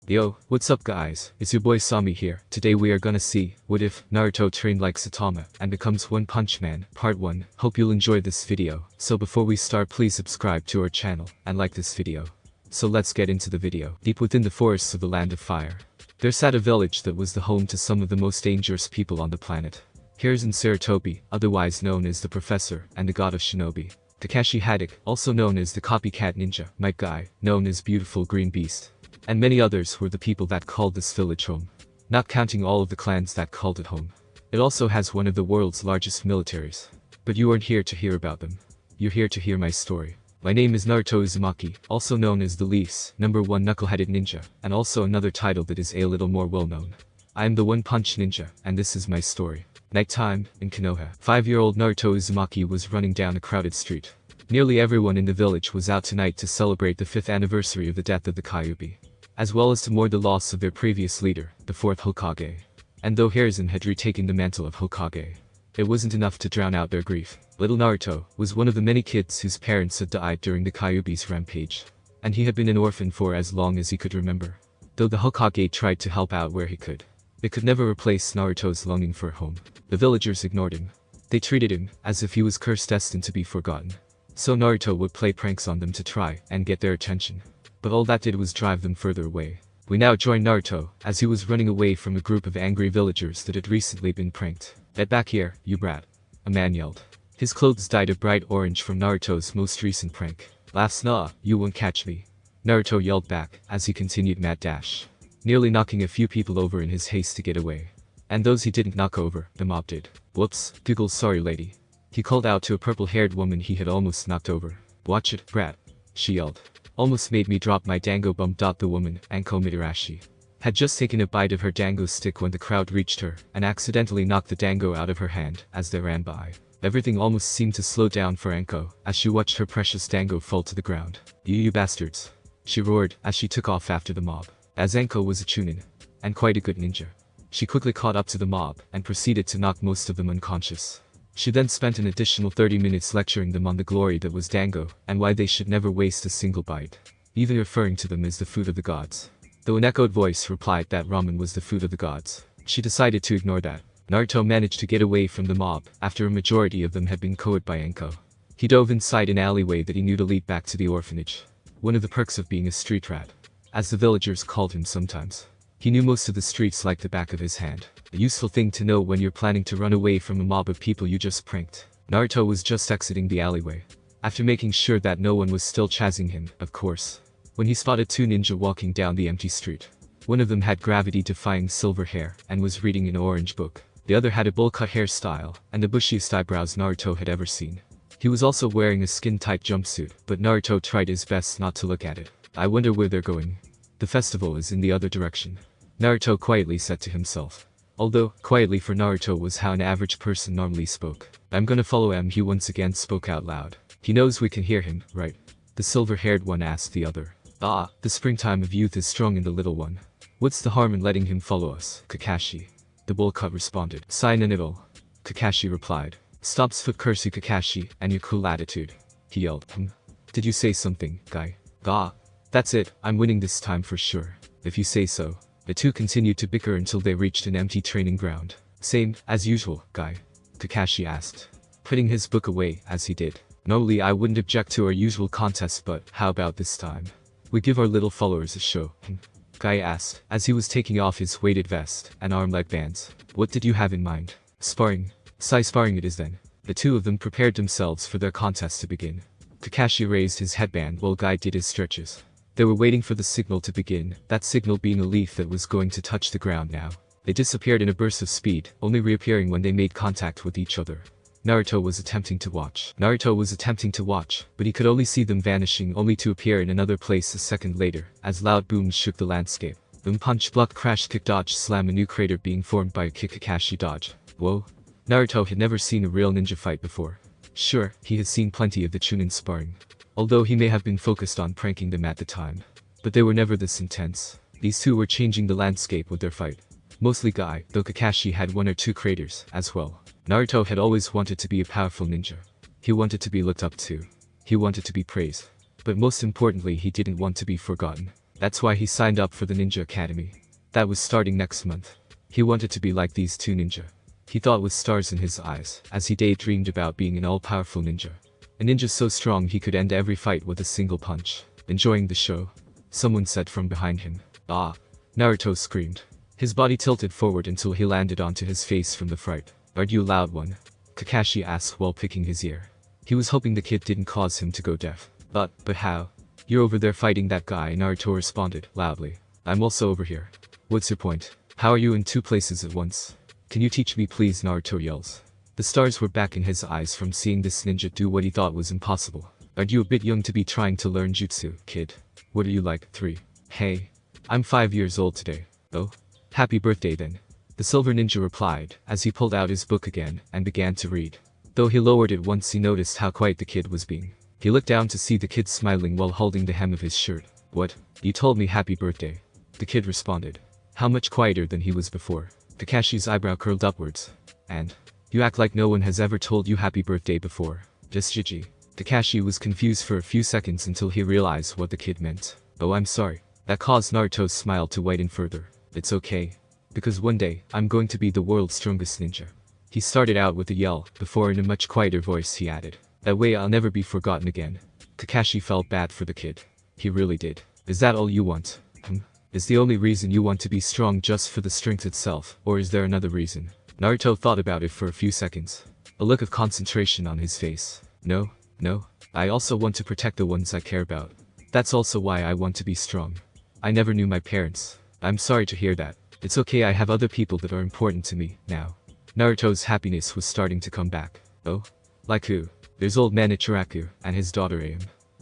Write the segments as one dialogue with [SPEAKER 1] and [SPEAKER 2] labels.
[SPEAKER 1] Yo, what's up guys, it's your boy Sami here. Today we are gonna see, what if Naruto trained like Saitama and becomes One Punch Man, part 1. Hope you'll enjoy this video. So before we start, please subscribe to our channel and like this video. So let's get into the video. Deep within the forests of the Land of Fire, there sat a village that was the home to some of the most dangerous people on the planet. Here's in Sarutobi, otherwise known as the Professor and the God of Shinobi. Kakashi Haddock, also known as the Copycat Ninja. Might Guy, known as Beautiful Green Beast. And many others were the people that called this village home. Not counting all of the clans that called it home. It also has one of the world's largest militaries. But you aren't here to hear about them. You're here to hear my story. My name is Naruto Uzumaki, also known as the Leaf's #1 knuckle-headed ninja, and also another title that is a little more well-known. I am the One Punch Ninja, and this is my story. Nighttime, in Konoha. 5-year-old Naruto Uzumaki was running down a crowded street. Nearly everyone in the village was out tonight to celebrate the 5th anniversary of the death of the Kyuubi, as well as to mourn the loss of their previous leader, the 4th Hokage. And though Hiruzen had retaken the mantle of Hokage, it wasn't enough to drown out their grief. Little Naruto was one of the many kids whose parents had died during the Kyuubi's rampage, and he had been an orphan for as long as he could remember. Though the Hokage tried to help out where he could, it could never replace Naruto's longing for a home. The villagers ignored him. They treated him as if he was cursed, destined to be forgotten. So Naruto would play pranks on them to try and get their attention. But all that did was drive them further away. We now join Naruto as he was running away from a group of angry villagers that had recently been pranked. "Get back here, you brat," a man yelled. His clothes dyed a bright orange from Naruto's most recent prank. "Laughs nah, you won't catch me," Naruto yelled back as he continued mad dash, nearly knocking a few people over in his haste to get away. And those he didn't knock over, the mob did. "Whoops, Google, sorry lady," he called out to a purple-haired woman he had almost knocked over. "Watch it, brat," she yelled. "Almost made me drop my dango bum." The woman, Anko Mitarashi, had just taken a bite of her dango stick when the crowd reached her and accidentally knocked the dango out of her hand as they ran by. Everything almost seemed to slow down for Anko as she watched her precious dango fall to the ground. You bastards," she roared as she took off after the mob. As Anko was a chunin, and quite a good ninja, she quickly caught up to the mob and proceeded to knock most of them unconscious. She then spent an additional 30 minutes lecturing them on the glory that was dango and why they should never waste a single bite, even referring to them as the food of the gods. Though an echoed voice replied that ramen was the food of the gods, she decided to ignore that. Naruto managed to get away from the mob after a majority of them had been cowed by Anko. He dove inside an alleyway that he knew to lead back to the orphanage. One of the perks of being a street rat, as the villagers called him sometimes. He knew most of the streets like the back of his hand. A useful thing to know when you're planning to run away from a mob of people you just pranked. Naruto was just exiting the alleyway, after making sure that no one was still chasing him, of course, when he spotted 2 ninja walking down the empty street. One of them had gravity-defying silver hair and was reading an orange book. The other had a bowl-cut hairstyle and the bushiest eyebrows Naruto had ever seen. He was also wearing a skin-tight jumpsuit, but Naruto tried his best not to look at it. "I wonder where they're going. The festival is in the other direction," Naruto quietly said to himself. Although, quietly for Naruto was how an average person normally spoke. "I'm gonna follow him," he once again spoke out loud. "He knows we can hear him, right?" The silver-haired one asked the other. "Ah, the springtime of youth is strong in the little one. What's the harm in letting him follow us, Kakashi?" The bowl cut responded. "Sign an it'll," Kakashi replied. "Stops foot curse you, Kakashi, and your cool attitude," he yelled. Did you say something, guy?" "Ah, that's it, I'm winning this time for sure." "If you say so." The two continued to bicker until they reached an empty training ground. "Same, as usual, guy?" Kakashi asked, putting his book away as he did. "Normally I wouldn't object to our usual contest, but how about this time? We give our little followers a show." Guy asked, as he was taking off his weighted vest and arm-leg bands. "What did you have in mind?" "Sparring." Sparring it is then." The two of them prepared themselves for their contest to begin. Kakashi raised his headband while Guy did his stretches. They were waiting for the signal to begin, that signal being a leaf that was going to touch the ground now. They disappeared in a burst of speed, only reappearing when they made contact with each other. Naruto was attempting to watch, but he could only see them vanishing, only to appear in another place a second later, as loud booms shook the landscape. Boom, punch, block, crash, kick, dodge, slam. A new crater being formed by a kick. Kakashi dodge. Whoa. Naruto had never seen a real ninja fight before. Sure, he had seen plenty of the chunin sparring, although he may have been focused on pranking them at the time. But they were never this intense. These two were changing the landscape with their fight. Mostly Guy, though Kakashi had 1 or 2 craters as well. Naruto had always wanted to be a powerful ninja. He wanted to be looked up to. He wanted to be praised. But most importantly, he didn't want to be forgotten. That's why he signed up for the Ninja Academy. That was starting next month. He wanted to be like these two ninja. He thought with stars in his eyes, as he daydreamed about being an all-powerful ninja. A ninja so strong he could end every fight with a single punch. Enjoying the show? Someone said from behind him. Ah! Naruto screamed. His body tilted forward until he landed onto his face from the fright. Are you a loud one? Kakashi asked while picking his ear. He was hoping the kid didn't cause him to go deaf. But how? You're over there fighting that guy, Naruto responded, loudly. I'm also over here. What's your point? How are you in two places at once? Can you teach me please, Naruto yells. The stars were back in his eyes from seeing this ninja do what he thought was impossible. Aren't you a bit young to be trying to learn jutsu, kid? What are you like, 3? Hey. I'm 5 years old today. Oh? Happy birthday then. The silver ninja replied, as he pulled out his book again, and began to read. Though he lowered it once he noticed how quiet the kid was being. He looked down to see the kid smiling while holding the hem of his shirt. What? You told me happy birthday. The kid responded. How much quieter than he was before. Kakashi's eyebrow curled upwards. And? You act like no one has ever told you happy birthday before. Just Gigi. Kakashi was confused for a few seconds until he realized what the kid meant. Oh, I'm sorry. That caused Naruto's smile to widen further. It's okay. Because one day, I'm going to be the world's strongest ninja. He started out with a yell, before in a much quieter voice he added. That way I'll never be forgotten again. Kakashi felt bad for the kid. He really did. Is that all you want? Is the only reason you want to be strong just for the strength itself, or is there another reason? Naruto thought about it for a few seconds. A look of concentration on his face. No. I also want to protect the ones I care about. That's also why I want to be strong. I never knew my parents. I'm sorry to hear that. It's okay, I have other people that are important to me, now. Naruto's happiness was starting to come back. Oh? Like who? There's old man Ichiraku, and his daughter Aim.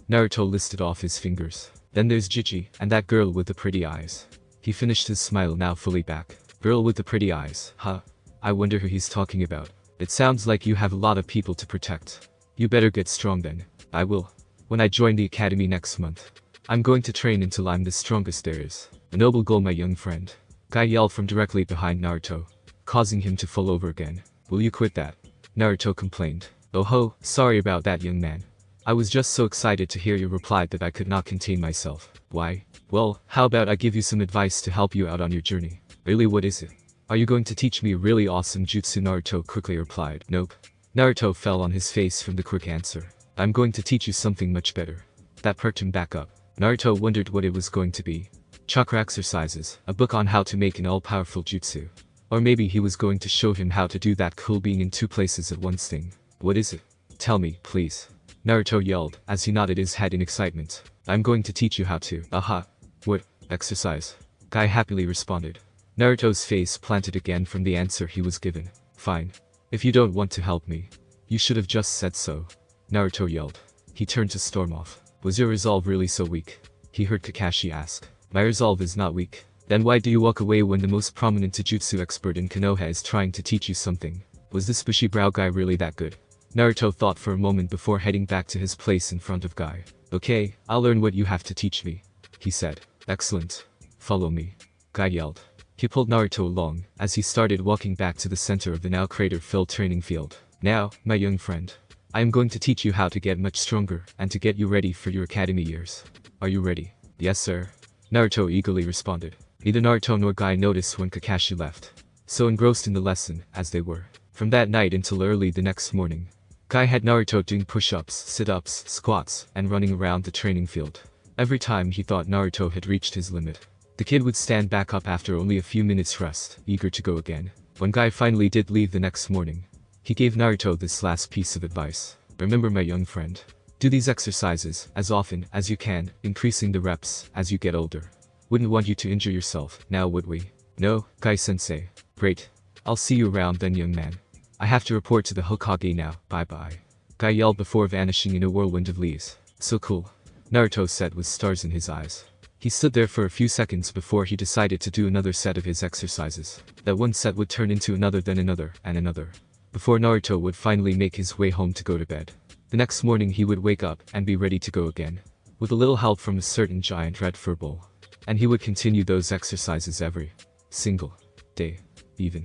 [SPEAKER 1] Naruto listed off his fingers. Then there's Gigi, and that girl with the pretty eyes. He finished his smile now fully back. Girl with the pretty eyes, huh? I wonder who he's talking about. It sounds like you have a lot of people to protect. You better get strong then. I will. When I join the academy next month. I'm going to train until I'm the strongest there is. A noble goal, my young friend. Guy yelled from directly behind Naruto, causing him to fall over again. Will you quit that? Naruto complained. Oh ho, sorry about that, young man. I was just so excited to hear your reply that I could not contain myself. Why? Well, how about I give you some advice to help you out on your journey? Really, what is it? Are you going to teach me a really awesome jutsu? Naruto quickly replied. Nope. Naruto fell on his face from the quick answer. I'm going to teach you something much better. That perked him back up. Naruto wondered what it was going to be. Chakra exercises, a book on how to make an all-powerful jutsu. Or maybe he was going to show him how to do that cool being in two places at once thing. What is it? Tell me, please. Naruto yelled, as he nodded his head in excitement. I'm going to teach you how to. Aha. What? Exercise? Guy happily responded. Naruto's face planted again from the answer he was given. Fine. If you don't want to help me, you should have just said so. Naruto yelled. He turned to storm off. Was your resolve really so weak? He heard Kakashi ask. My resolve is not weak. Then why do you walk away when the most prominent Taijutsu expert in Konoha is trying to teach you something? Was this bushy brow guy really that good? Naruto thought for a moment before heading back to his place in front of Guy. Okay, I'll learn what you have to teach me, he said. Excellent. Follow me. Guy yelled. He pulled Naruto along, as he started walking back to the center of the now crater-filled training field. Now, my young friend. I am going to teach you how to get much stronger, and to get you ready for your academy years. Are you ready? Yes, sir. Naruto eagerly responded. Neither Naruto nor Guy noticed when Kakashi left. So engrossed in the lesson, as they were. From that night until early the next morning. Guy had Naruto doing push-ups, sit-ups, squats, and running around the training field. Every time he thought Naruto had reached his limit, the kid would stand back up after only a few minutes rest, eager to go again. When Guy finally did leave the next morning, he gave Naruto this last piece of advice. Remember, my young friend. Do these exercises as often as you can, increasing the reps as you get older. Wouldn't want you to injure yourself, now would we? No, Guy-sensei. Great. I'll see you around then, young man. I have to report to the Hokage now, bye-bye. Guy yelled before vanishing in a whirlwind of leaves. So cool. Naruto said with stars in his eyes. He stood there for a few seconds before he decided to do another set of his exercises. That one set would turn into another, then another, and another. Before Naruto would finally make his way home to go to bed. The next morning he would wake up and be ready to go again. With a little help from a certain giant red fur bull. And he would continue those exercises every single day.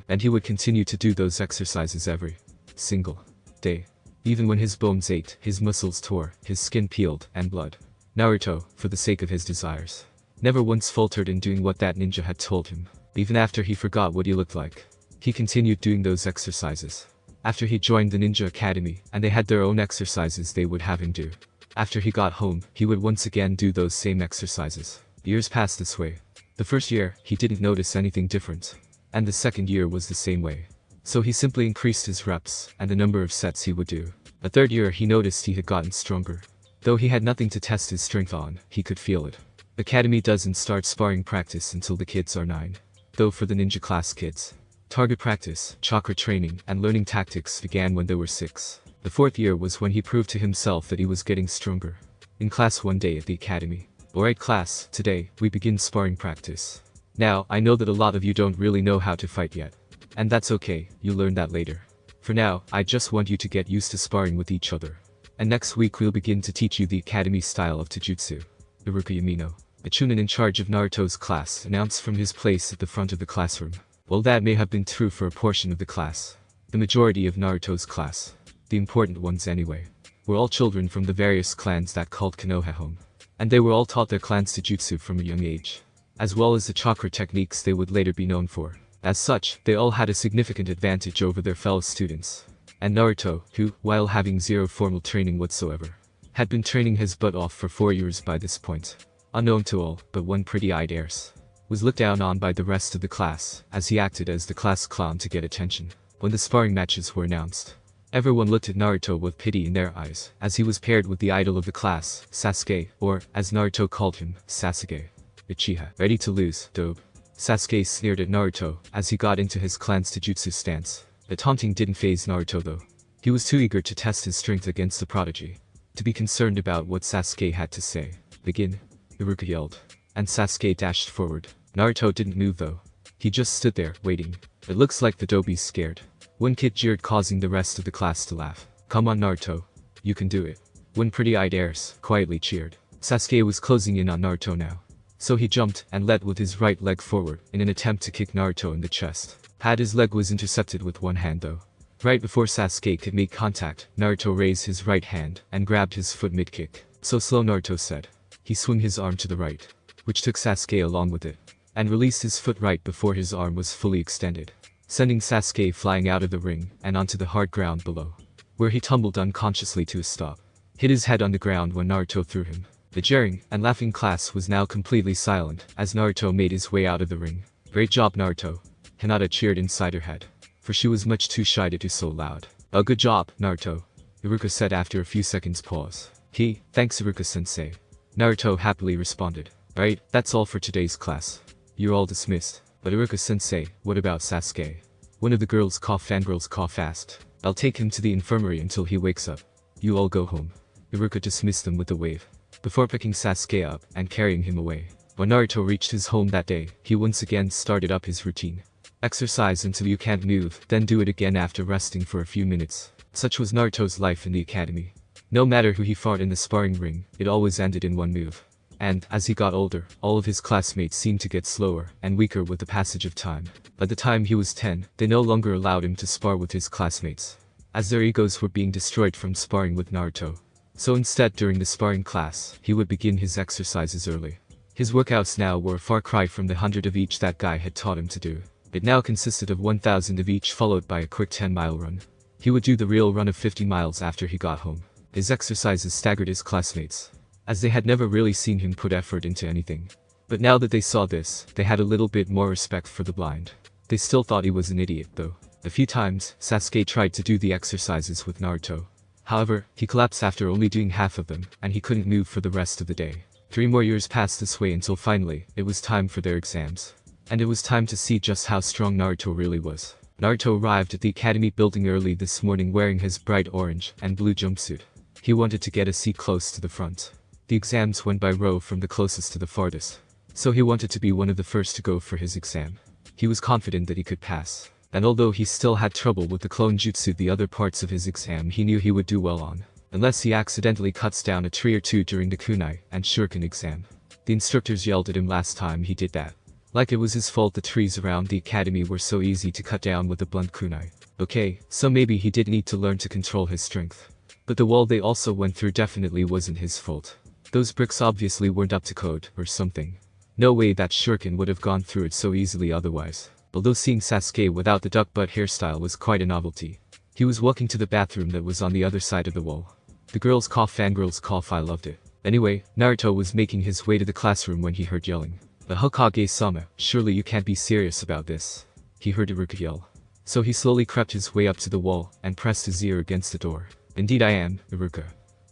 [SPEAKER 1] And he would continue to do those exercises every single day. Even when his bones ached, his muscles tore, his skin peeled, and blood. Naruto, for the sake of his desires, never once faltered in doing what that ninja had told him. Even after he forgot what he looked like, he continued doing those exercises. After he joined the ninja academy, and they had their own exercises they would have him do. After he got home, he would once again do those same exercises. Years passed this way. The first year, he didn't notice anything different. And the second year was the same way. So he simply increased his reps, and the number of sets he would do. The third year he noticed he had gotten stronger. Though he had nothing to test his strength on, he could feel it. The academy doesn't start sparring practice until the kids are 9. Though for the ninja class kids, target practice, chakra training, and learning tactics began when they were 6. The fourth year was when he proved to himself that he was getting stronger. In class one day at the academy. Alright class, today, we begin sparring practice. Now, I know that a lot of you don't really know how to fight yet. And that's okay, you'll learn that later. For now, I just want you to get used to sparring with each other. And next week we'll begin to teach you the academy style of Taijutsu. Iruka Yamino, a chunin in charge of Naruto's class, announced from his place at the front of the classroom. Well, that may have been true for a portion of the class. The majority of Naruto's class, the important ones anyway, were all children from the various clans that called Konoha home. And they were all taught their clans Taijutsu from a young age, as well as the chakra techniques they would later be known for. As such, they all had a significant advantage over their fellow students. And Naruto, who, while having zero formal training whatsoever, had been training his butt off for 4 years by this point, unknown to all but one pretty-eyed heiress, was looked down on by the rest of the class, as he acted as the class clown to get attention. When the sparring matches were announced, everyone looked at Naruto with pity in their eyes, as he was paired with the idol of the class, Sasuke, or, as Naruto called him, Sasuke. Uchiha. Ready to lose, dope. Sasuke sneered at Naruto, as he got into his clan's Taijutsu stance. The taunting didn't faze Naruto though. He was too eager to test his strength against the prodigy, to be concerned about what Sasuke had to say. Begin, Iruka yelled. And Sasuke dashed forward. Naruto didn't move though. He just stood there, waiting. It looks like the dobi's scared. One kid jeered, causing the rest of the class to laugh. Come on Naruto. You can do it. One pretty-eyed heiress quietly cheered. Sasuke was closing in on Naruto now. So he jumped and led with his right leg forward in an attempt to kick Naruto in the chest. His leg was intercepted with one hand though. Right before Sasuke could make contact, Naruto raised his right hand and grabbed his foot mid-kick. So slow, Naruto said. He swung his arm to the right, which took Sasuke along with it, and released his foot right before his arm was fully extended, sending Sasuke flying out of the ring and onto the hard ground below, where he tumbled unconsciously to a stop. Hit his head on the ground when Naruto threw him. The jeering and laughing class was now completely silent as Naruto made his way out of the ring. Great job Naruto. Hinata cheered inside her head, for she was much too shy to do so loud. Oh, good job, Naruto, Iruka said after a few seconds pause. Thanks Iruka-sensei. Naruto happily responded. Alright, that's all for today's class. You're all dismissed. But Iruka-sensei, what about Sasuke? One of the fangirls cough asked. I'll take him to the infirmary until he wakes up. You all go home. Iruka dismissed them with a wave, before picking Sasuke up and carrying him away. When Naruto reached his home that day, he once again started up his routine. Exercise until you can't move, then do it again after resting for a few minutes. Such was Naruto's life in the academy. No matter who he fought in the sparring ring, it always ended in one move. And, as he got older, all of his classmates seemed to get slower and weaker with the passage of time. By the time he was 10, they no longer allowed him to spar with his classmates, as their egos were being destroyed from sparring with Naruto. So instead, during the sparring class, he would begin his exercises early. His workouts now were a far cry from the 100 of each that guy had taught him to do. It now consisted of 1,000 of each, followed by a quick 10-mile run. He would do the real run of 50 miles after he got home. His exercises staggered his classmates, as they had never really seen him put effort into anything. But now that they saw this, they had a little bit more respect for the blind. They still thought he was an idiot though. A few times, Sasuke tried to do the exercises with Naruto. However, he collapsed after only doing half of them, and he couldn't move for the rest of the day. 3 more years passed this way until finally, it was time for their exams. And it was time to see just how strong Naruto really was. Naruto arrived at the academy building early this morning wearing his bright orange and blue jumpsuit. He wanted to get a seat close to the front. The exams went by row from the closest to the farthest, so he wanted to be one of the first to go for his exam. He was confident that he could pass, and although he still had trouble with the clone jutsu, the other parts of his exam he knew he would do well on, unless he accidentally cuts down a tree or two during the kunai and shuriken exam. The instructors yelled at him last time he did that, like it was his fault the trees around the academy were so easy to cut down with a blunt kunai. Okay, so maybe he did need to learn to control his strength. But the wall they also went through definitely wasn't his fault. Those bricks obviously weren't up to code, or something. No way that shuriken would have gone through it so easily otherwise. Although seeing Sasuke without the duck butt hairstyle was quite a novelty. He was walking to the bathroom that was on the other side of the wall. The girls cough, fangirls cough, I loved it. Anyway, Naruto was making his way to the classroom when he heard yelling. The Hokage-sama, surely you can't be serious about this. He heard Iruka yell. So he slowly crept his way up to the wall and pressed his ear against the door. Indeed I am, Iruka.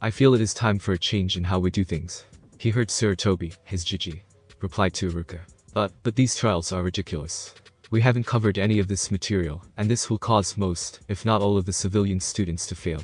[SPEAKER 1] I feel it is time for a change in how we do things. He heard Sarutobi, his Jiji, replied to Iruka. But these trials are ridiculous. We haven't covered any of this material, and this will cause most, if not all of the civilian students to fail.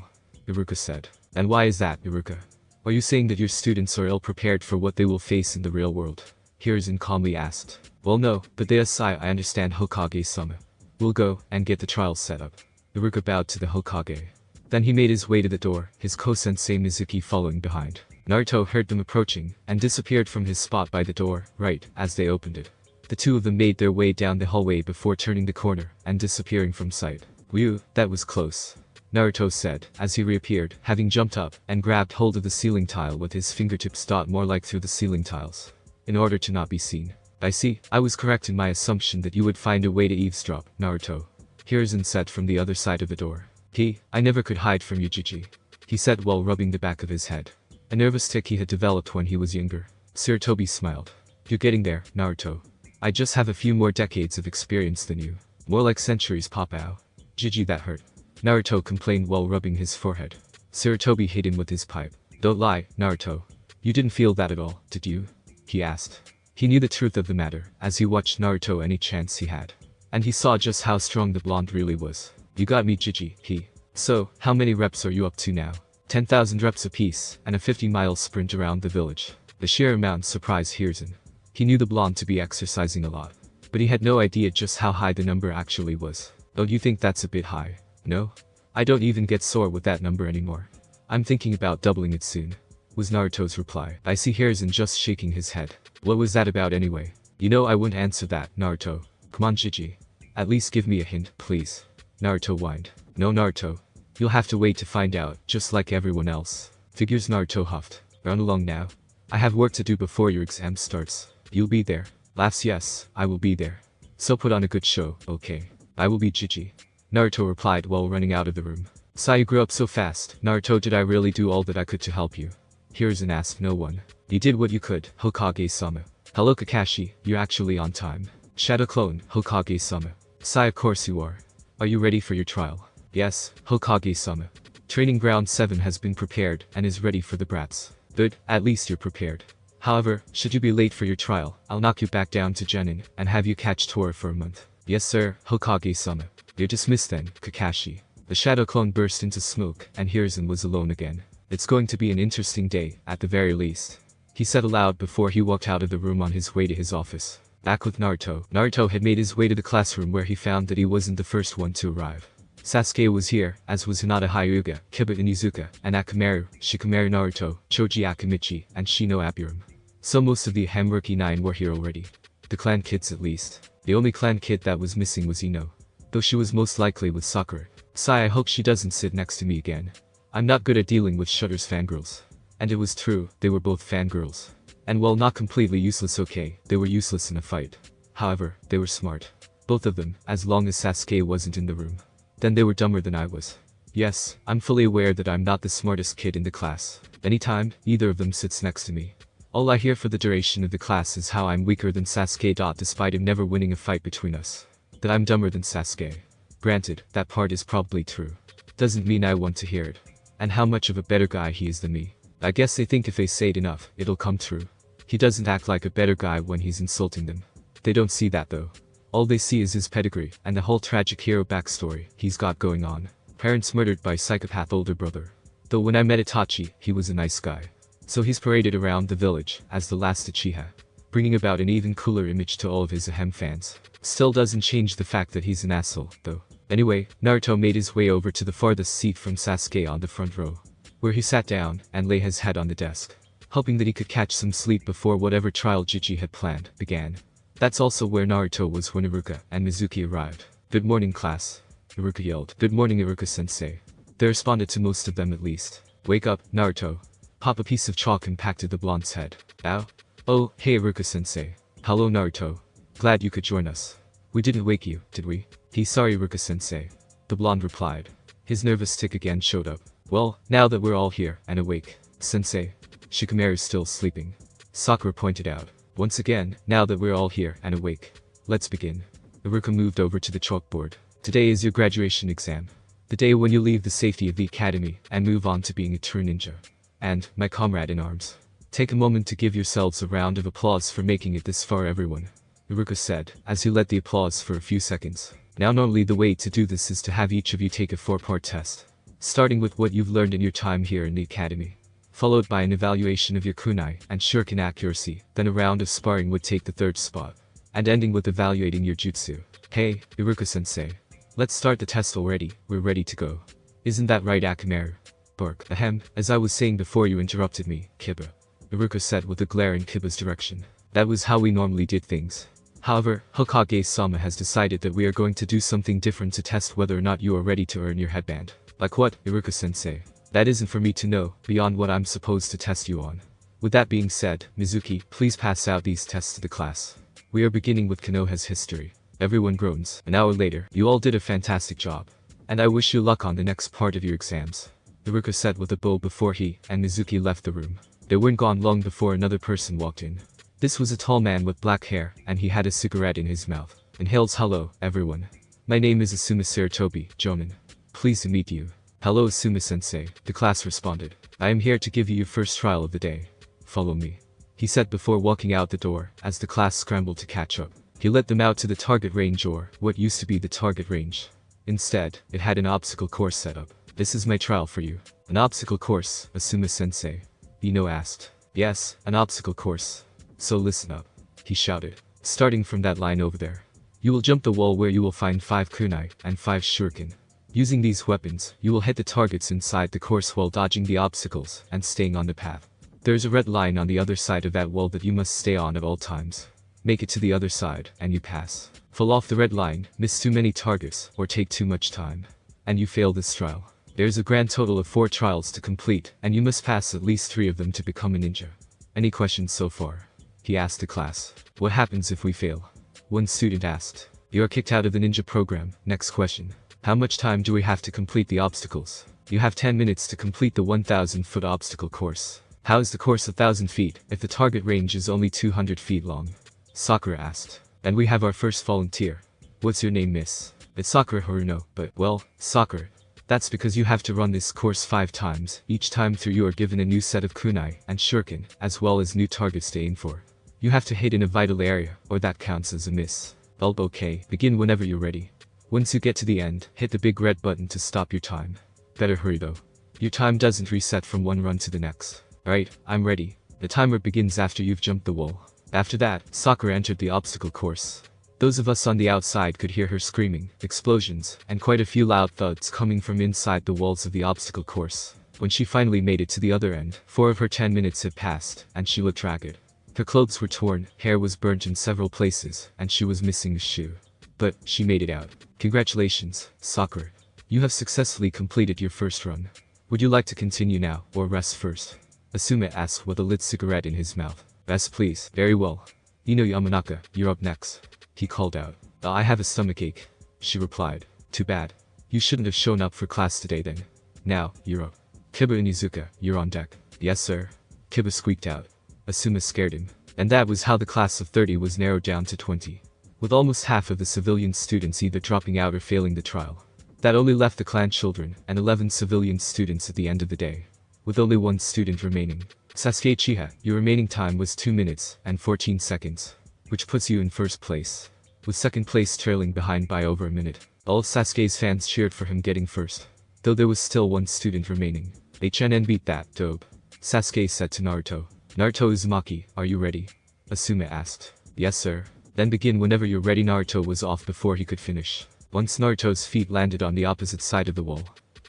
[SPEAKER 1] Iruka said. And why is that, Iruka? Are you saying that your students are ill-prepared for what they will face in the real world? Hiruzen calmly asked. Well no, but I understand Hokage-sama. We'll go and get the trials set up. Iruka bowed to the Hokage. Then he made his way to the door, his ko-sensei Mizuki following behind. Naruto heard them approaching, and disappeared from his spot by the door, right as they opened it. The two of them made their way down the hallway before turning the corner, and disappearing from sight. Whew, that was close. Naruto said, as he reappeared, having jumped up, and grabbed hold of the ceiling tile with his fingertips, more like through the ceiling tiles. In order to not be seen. I see, I was correct in my assumption that you would find a way to eavesdrop, Naruto. Hiruzen said from the other side of the door. I never could hide from you, Jiji. He said while rubbing the back of his head. A nervous tic he had developed when he was younger. Sarutobi smiled. You're getting there, Naruto. I just have a few more decades of experience than you. More like centuries, Papao. Jiji, that hurt. Naruto complained while rubbing his forehead. Sarutobi hit him with his pipe. Don't lie, Naruto. You didn't feel that at all, did you? He asked. He knew the truth of the matter, as he watched Naruto any chance he had. And he saw just how strong the blonde really was. You got me, Jiji, So, how many reps are you up to now? 10,000 reps apiece, and a 50-mile sprint around the village. The sheer amount surprised Hiruzen. He knew the blonde to be exercising a lot. But he had no idea just how high the number actually was. Don't you think that's a bit high? No? I don't even get sore with that number anymore. I'm thinking about doubling it soon. Was Naruto's reply. I see Hiruzen just shaking his head. What was that about anyway? You know I wouldn't answer that, Naruto. Come on, Jiji. At least give me a hint, please. Naruto whined. No, Naruto. You'll have to wait to find out, just like everyone else. Figures, Naruto huffed. Run along now. I have work to do before your exam starts. You'll be there. Laughs, yes, I will be there. So put on a good show, okay? I will be Jiji. Naruto replied while running out of the room. Saw you grew up so fast. Naruto, did I really do all that I could to help you? Hiruzen asked. No one. You did what you could, Hokage-sama. Hello Kakashi, you're actually on time. Shadow Clone, Hokage-sama. Sai, of course you are. Are you ready for your trial? Yes, Hokage-sama. Training Ground 7 has been prepared and is ready for the brats. Good, at least you're prepared. However, should you be late for your trial, I'll knock you back down to Genin and have you catch Tora for a month. Yes sir, Hokage-sama. You're dismissed then, Kakashi. The Shadow Clone burst into smoke and Hiruzen was alone again. It's going to be an interesting day, at the very least. He said aloud before he walked out of the room on his way to his office. Back with Naruto. Naruto had made his way to the classroom where he found that he wasn't the first one to arrive. Sasuke was here, as was Hinata Hyuga, Kiba Inuzuka, and Akamaru, Shikamaru Naruto, Choji Akamichi, and Shino Abiram. So most of the Hamurki 9 were here already. The clan kids at least. The only clan kid that was missing was Ino. Though she was most likely with Sakura. Sai, I hope she doesn't sit next to me again. I'm not good at dealing with Shutter's fangirls. And it was true, they were both fangirls. And while not completely useless, okay, they were useless in a fight. However, they were smart. Both of them, as long as Sasuke wasn't in the room. Then they were dumber than I was. Yes, I'm fully aware that I'm not the smartest kid in the class. Anytime, either of them sits next to me. All I hear for the duration of the class is how I'm weaker than Sasuke. Despite him never winning a fight between us. That I'm dumber than Sasuke. Granted, that part is probably true. Doesn't mean I want to hear it. And how much of a better guy he is than me. I guess they think if they say it enough, it'll come true. He doesn't act like a better guy when he's insulting them. They don't see that though. All they see is his pedigree and the whole tragic hero backstory he's got going on. Parents murdered by psychopath older brother. Though when I met Itachi, he was a nice guy. So he's paraded around the village as the last Uchiha. Bringing about an even cooler image to all of his Ahem fans. Still doesn't change the fact that he's an asshole, though. Anyway, Naruto made his way over to the farthest seat from Sasuke on the front row. Where he sat down and lay his head on the desk. Hoping that he could catch some sleep before whatever trial Jiji had planned began. That's also where Naruto was when Iruka and Mizuki arrived. Good morning class. Iruka yelled. Good morning Iruka-sensei. They responded to most of them at least. Wake up, Naruto. Pop a piece of chalk impacted the blonde's head. Ow. Oh, hey Iruka-sensei. Hello Naruto. Glad you could join us. We didn't wake you, did we? Sorry Ruka-sensei. The blonde replied. His nervous tick again showed up. Well, now that we're all here and awake, sensei. Shikamaru's still sleeping. Sakura pointed out. Once again, now that we're all here and awake, let's begin. Iruka moved over to the chalkboard. Today is your graduation exam. The day when you leave the safety of the academy and move on to being a true ninja. And, my comrade in arms, take a moment to give yourselves a round of applause for making it this far, everyone. Iruka said, as he led the applause for a few seconds. Now normally the way to do this is to have each of you take a 4-part test. Starting with what you've learned in your time here in the academy. Followed by an evaluation of your kunai and shuriken accuracy, then a round of sparring would take the 3rd spot. And ending with evaluating your jutsu. Hey, Iruka-sensei. Let's start the test already, we're ready to go. Isn't that right Akamaru? Bark. Ahem, as I was saying before you interrupted me, Kiba. Iruka said with a glare in Kiba's direction. That was how we normally did things. However, Hokage-sama has decided that we are going to do something different to test whether or not you are ready to earn your headband. Like what, Iruka-sensei? That isn't for me to know, beyond what I'm supposed to test you on. With that being said, Mizuki, please pass out these tests to the class. We are beginning with Konoha's history. Everyone groans. An hour later, you all did a fantastic job. And I wish you luck on the next part of your exams. Iruka said with a bow before he and Mizuki left the room. They weren't gone long before another person walked in. This was a tall man with black hair, and he had a cigarette in his mouth. And hails, hello, everyone. My name is Asuma Sarutobi, Jonin. Pleased to meet you. Hello Asuma-sensei, the class responded. I am here to give you your first trial of the day. Follow me. He said before walking out the door, as the class scrambled to catch up. He led them out to the target range, or what used to be the target range. Instead, it had an obstacle course set up. This is my trial for you. An obstacle course, Asuma-sensei? Ino asked. Yes, an obstacle course. So listen up. He shouted. Starting from that line over there. You will jump the wall where you will find 5 kunai and 5 shuriken. Using these weapons, you will hit the targets inside the course while dodging the obstacles and staying on the path. There is a red line on the other side of that wall that you must stay on at all times. Make it to the other side, and you pass. Fall off the red line, miss too many targets, or take too much time. And you fail this trial. There's a grand total of 4 trials to complete, and you must pass at least 3 of them to become a ninja. Any questions so far? He asked the class. What happens if we fail? One student asked. You are kicked out of the ninja program. Next question. How much time do we have to complete the obstacles? You have 10 minutes to complete the 1,000-foot obstacle course. How is the course 1,000 feet, if the target range is only 200 feet long? Sakura asked. And we have our first volunteer. What's your name, miss? It's Sakura Haruno, but, well, Sakura. That's because you have to run this course 5 times. Each time through you are given a new set of kunai and shuriken, as well as new targets to aim for. You have to hit in a vital area, or that counts as a miss. Okay, begin whenever you're ready. Once you get to the end, hit the big red button to stop your time. Better hurry though. Your time doesn't reset from one run to the next. Alright, I'm ready. The timer begins after you've jumped the wall. After that, Sakura entered the obstacle course. Those of us on the outside could hear her screaming, explosions, and quite a few loud thuds coming from inside the walls of the obstacle course. When she finally made it to the other end, 4 of her 10 minutes had passed, and she looked ragged. Her clothes were torn, hair was burnt in several places, and she was missing a shoe. But, she made it out. Congratulations, Sakura. You have successfully completed your first run. Would you like to continue now, or rest first? Asuma asked with a lit cigarette in his mouth. Rest please. Very well. Ino Yamanaka, you're up next. He called out. I have a stomachache. She replied. Too bad. You shouldn't have shown up for class today then. Now, you're up. Kiba and Izuka, you're on deck. Yes sir. Kiba squeaked out. Asuma scared him. And that was how the class of 30 was narrowed down to 20. With almost half of the civilian students either dropping out or failing the trial. That only left the clan children and 11 civilian students at the end of the day. With only 1 student remaining. Sasuke Uchiha, your remaining time was 2 minutes and 14 seconds. Which puts you in first place. With second place trailing behind by over a minute. All of Sasuke's fans cheered for him getting first. Though there was still 1 student remaining. HNN beat that, dope. Sasuke said to Naruto. Naruto Uzumaki, are you ready? Asuma asked. Yes sir. Then begin whenever you're ready. Naruto was off before he could finish. Once Naruto's feet landed on the opposite side of the wall.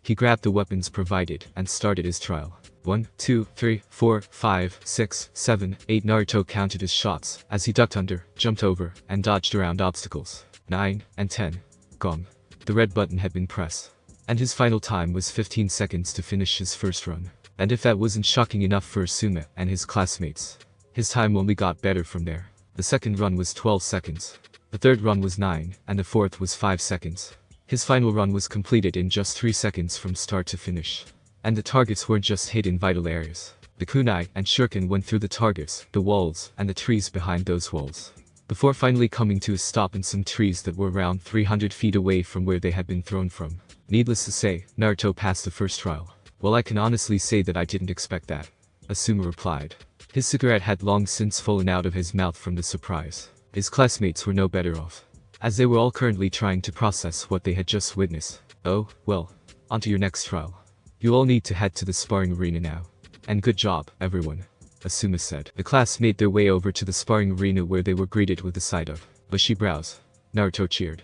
[SPEAKER 1] He grabbed the weapons provided and started his trial. 1, 2, 3, 4, 5, 6, 7, 8 Naruto counted his shots as he ducked under, jumped over, and dodged around obstacles. 9 and 10. Gong. The red button had been pressed. And his final time was 15 seconds to finish his first run. And if that wasn't shocking enough for Asuma and his classmates, his time only got better from there. The second run was 12 seconds. The third run was 9, and the fourth was 5 seconds. His final run was completed in just 3 seconds from start to finish. And the targets weren't just hit in vital areas. The kunai and shuriken went through the targets, the walls, and the trees behind those walls, before finally coming to a stop in some trees that were around 300 feet away from where they had been thrown from. Needless to say, Naruto passed the first trial. Well, I can honestly say that I didn't expect that, Asuma replied. His cigarette had long since fallen out of his mouth from the surprise. His classmates were no better off, as they were all currently trying to process what they had just witnessed. Oh, well, on to your next trial. You all need to head to the sparring arena now. And good job, everyone, Asuma said. The class made their way over to the sparring arena where they were greeted with the sight of bushy brows. Naruto cheered.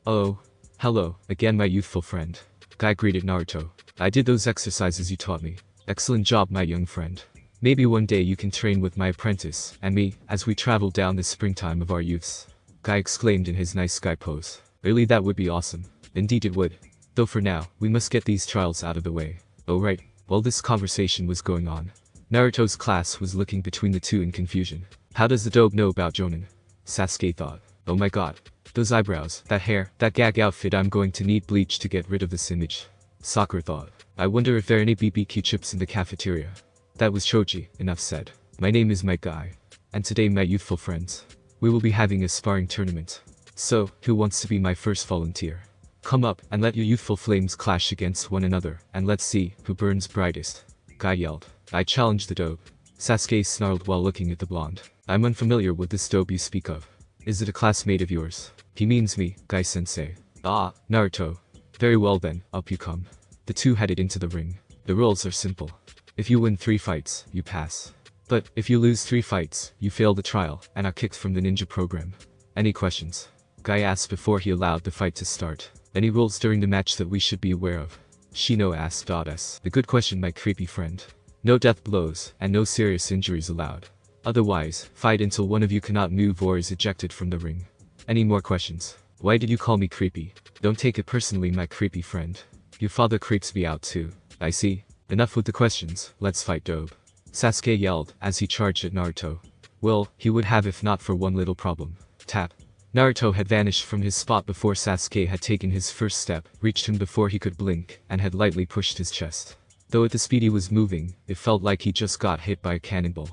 [SPEAKER 1] Oh, hello, again my youthful friend. Guy greeted Naruto. I did those exercises you taught me. Excellent job, my young friend. Maybe one day you can train with my apprentice and me as we travel down the springtime of our youths. Guy exclaimed in his nice guy pose. Really, that would be awesome. Indeed it would. Though for now, we must get these trials out of the way. Oh right. While this conversation was going on, Naruto's class was looking between the two in confusion. How does the dope know about Jonin? Sasuke thought. Oh my god. Those eyebrows, that hair, that gag outfit, I'm going to need bleach to get rid of this image. Sakura thought. I wonder if there are any BBQ chips in the cafeteria. That was Choji, enough said. My name is Mike Guy. And today, my youthful friends, we will be having a sparring tournament. So, who wants to be my first volunteer? Come up and let your youthful flames clash against one another, and let's see who burns brightest. Guy yelled. I challenge the dope. Sasuke snarled while looking at the blonde. I'm unfamiliar with this dope you speak of. Is it a classmate of yours? He means me, Guy-sensei. Ah, Naruto. Very well then, up you come. The two headed into the ring. The rules are simple. If you win 3 fights, you pass. But if you lose 3 fights, you fail the trial and are kicked from the ninja program. Any questions? Guy asked before he allowed the fight to start. Any rules during the match that we should be aware of? Shino asked. The good question, my creepy friend. No death blows, and no serious injuries allowed. Otherwise, fight until one of you cannot move or is ejected from the ring. Any more questions? Why did you call me creepy? Don't take it personally, my creepy friend. Your father creeps me out too. I see. Enough with the questions, let's fight, dope. Sasuke yelled as he charged at Naruto. Well, he would have if not for one little problem. Tap. Naruto had vanished from his spot before Sasuke had taken his first step, reached him before he could blink, and had lightly pushed his chest. Though at the speed he was moving, it felt like he just got hit by a cannonball.